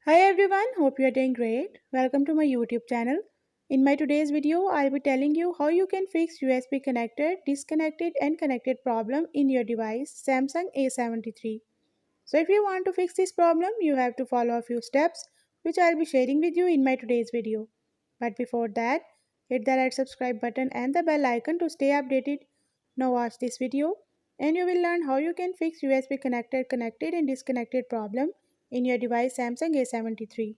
Hi everyone, hope you are doing great. Welcome to my YouTube channel. In my today's video, I'll be telling you how you can fix USB connected, disconnected and connected problem in your device Samsung A73. So if you want to fix this problem, you have to follow a few steps which I'll be sharing with you in my today's video. But before that, hit the red subscribe button and the bell icon to stay updated. Now watch this video and you will learn how you can fix USB connected and disconnected problem in your device Samsung A73.